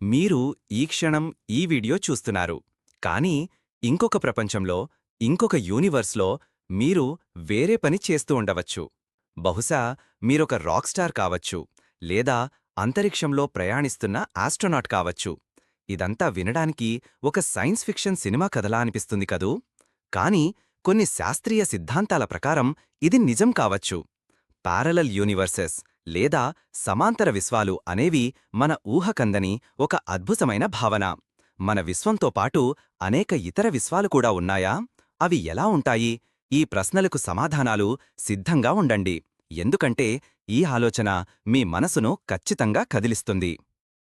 మీరు ఈ క్షణం ఈ వీడియో చూస్తున్నారు. కానీ ఇంకొక ప్రపంచంలో, ఇంకొక యూనివర్స్‌లో మీరు వేరే పని చేస్తూ ఉండవచ్చు. బహుశా మీరొక రాక్ స్టార్ కావచ్చు, లేదా అంతరిక్షంలో ప్రయాణిస్తున్న ఆస్ట్రోనాట్ కావచ్చు. ఇదంతా వినడానికి ఒక సైన్స్ ఫిక్షన్ సినిమా కథలా అనిపిస్తుంది కదూ? కానీ కొన్ని శాస్త్రీయ సిద్ధాంతాల ప్రకారం ఇది నిజం కావచ్చు. పారలల్ యూనివర్సెస్ లేదా సమాంతర విశ్వాలు అనేవి మన ఊహకందని ఒక అద్భుతమైన భావన. మన విశ్వంతో పాటు అనేక ఇతర విశ్వాలు కూడా ఉన్నాయా? అవి ఎలా ఉంటాయి? ఈ ప్రశ్నలకు సమాధానాలు సిద్ధంగా ఉండండి. ఎందుకంటే ఈ ఆలోచన మీ మనసును ఖచ్చితంగా కదిలిస్తుంది.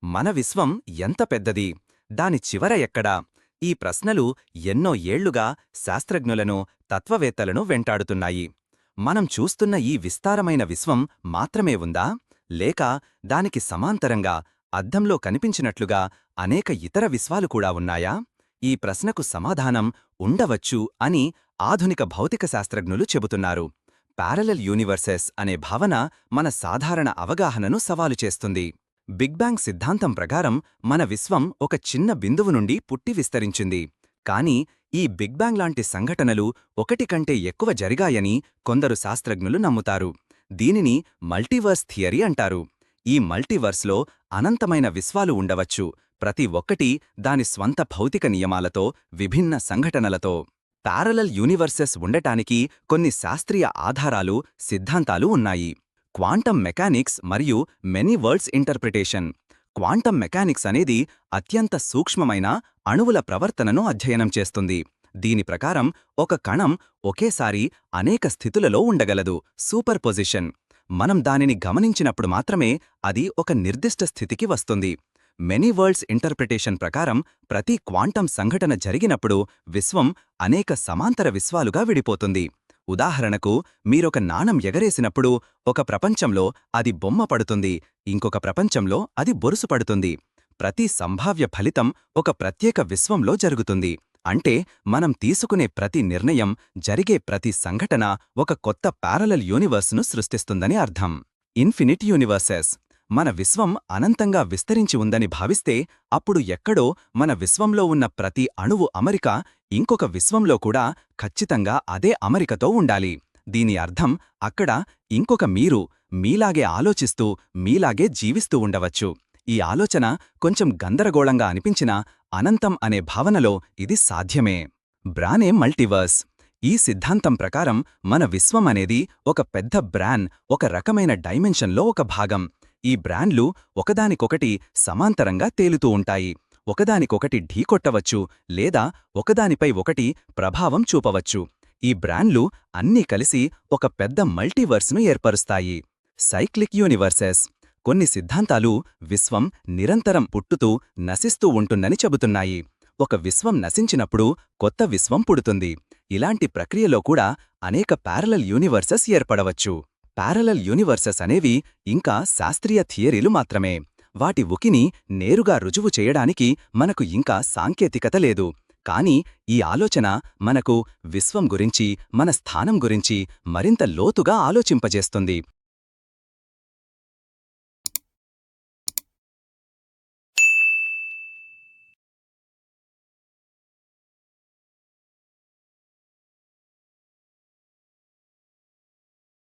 మన విశ్వం ఎంత పెద్దది? దాని చివర ఎక్కడా? ఈ ప్రశ్నలు ఎన్నో ఏళ్లుగా శాస్త్రజ్ఞులను, తత్వవేత్తలను వెంటాడుతున్నాయి. మనం చూస్తున్న ఈ విస్తారమైన విశ్వం మాత్రమే ఉందా? లేక దానికి సమాంతరంగా, అద్దంలో కనిపించినట్లుగా అనేక ఇతర విశ్వాలు కూడా ఉన్నాయా? ఈ ప్రశ్నకు సమాధానం ఉండవచ్చు అని ఆధునిక భౌతిక శాస్త్రజ్ఞులు చెబుతున్నారు. పారలల్ యూనివర్సెస్ అనే భావన మన సాధారణ అవగాహనను సవాలు చేస్తుంది. బిగ్ బ్యాంగ్ సిద్ధాంతం ప్రకారం మన విశ్వం ఒక చిన్న బిందువు నుండి పుట్టి విస్తరించింది. కానీ ఈ బిగ్ బ్యాంగ్ లాంటి సంఘటనలు ఒకటి కంటే ఎక్కువ జరిగాయని కొందరు శాస్త్రజ్ఞులు నమ్ముతారు. దీనిని మల్టీవర్స్ థియరీ అంటారు. ఈ మల్టీవర్స్లో అనంతమైన విశ్వాలు ఉండవచ్చు, ప్రతి ఒక్కటీ దాని స్వంత భౌతిక నియమాలతో, విభిన్న సంఘటనలతో. పారలల్ యూనివర్సెస్ ఉండటానికి కొన్ని శాస్త్రీయ ఆధారాలు, సిద్ధాంతాలు ఉన్నాయి. క్వాంటం మెకానిక్స్ మరియు many world's interpretation. Quantum mechanics అనేది అత్యంత సూక్ష్మమైన అణువుల ప్రవర్తనను అధ్యయనం చేస్తుంది. దీని ప్రకారం ఒక కణం ఒకేసారి అనేక స్థితులలో ఉండగలదు, సూపర్ పొజిషన్. మనం దానిని గమనించినప్పుడు మాత్రమే అది ఒక నిర్దిష్ట స్థితికి వస్తుంది. మెనీ వరల్డ్స్ ఇంటర్ప్రిటేషన్ ప్రకారం ప్రతి క్వాంటం సంఘటన జరిగినప్పుడు విశ్వం అనేక సమాంతర విశ్వాలుగా విడిపోతుంది. ఉదాహరణకు, మీరొక నాణం ఎగరేసినప్పుడు ఒక ప్రపంచంలో అది బొమ్మ పడుతుంది, ఇంకొక ప్రపంచంలో అది బొరుసు పడుతుంది. ప్రతి సంభావ్య ఫలితం ఒక ప్రత్యేక విశ్వంలో జరుగుతుంది. అంటే మనం తీసుకునే ప్రతి నిర్ణయం, జరిగే ప్రతి సంఘటన ఒక కొత్త పారలల్ యూనివర్స్ను సృష్టిస్తుందని అర్థం. Infinite universes. మన విశ్వం అనంతంగా విస్తరించి ఉందని భావిస్తే అప్పుడు ఎక్కడో మన విశ్వంలో ఉన్న ప్రతి అణువు అమరిక ఇంకొక విశ్వంలో కూడా ఖచ్చితంగా అదే అమరికతో ఉండాలి. దీని అర్థం అక్కడ ఇంకొక మీరు మీలాగే ఆలోచిస్తూ, మీలాగే జీవిస్తూ ఉండవచ్చు. ఈ ఆలోచన కొంచెం గందరగోళంగా అనిపించినా అనంతం అనే భావనలో ఇది సాధ్యమే. బ్రానే మల్టీవర్స్. ఈ సిద్ధాంతం ప్రకారం మన విశ్వం అనేది ఒక పెద్ద బ్రాన్, ఒక రకమైన డైమెన్షన్లో ఒక భాగం. ఈ బ్రాన్లు ఒకదానికొకటి సమాంతరంగా తేలుతూ ఉంటాయి. ఒకదానికొకటి ఢీకొట్టవచ్చు, లేదా ఒకదానిపై ఒకటి ప్రభావం చూపవచ్చు. ఈ బ్రాన్లు అన్నీ కలిసి ఒక పెద్ద మల్టీవర్స్ను ఏర్పరుస్తాయి. Cyclic universes. కొన్ని సిద్ధాంతాలు విశ్వం నిరంతరం పుట్టుతూ, నశిస్తూ ఉంటుందని చెబుతున్నాయి. ఒక విశ్వం నశించినప్పుడు కొత్త విశ్వం పుడుతుంది. ఇలాంటి ప్రక్రియలో కూడా అనేక పారలల్ యూనివర్సెస్ ఏర్పడవచ్చు. పారలల్ యూనివర్సెస్ అనేవి ఇంకా శాస్త్రీయ థియరీలు మాత్రమే. వాటి ఉనికిని నేరుగా రుజువు చేయడానికి మనకు ఇంకా సాంకేతికత లేదు. కానీ ఈ ఆలోచన మనకు విశ్వం గురించి, మన స్థానం గురించి మరింత లోతుగా ఆలోచింపజేస్తుంది.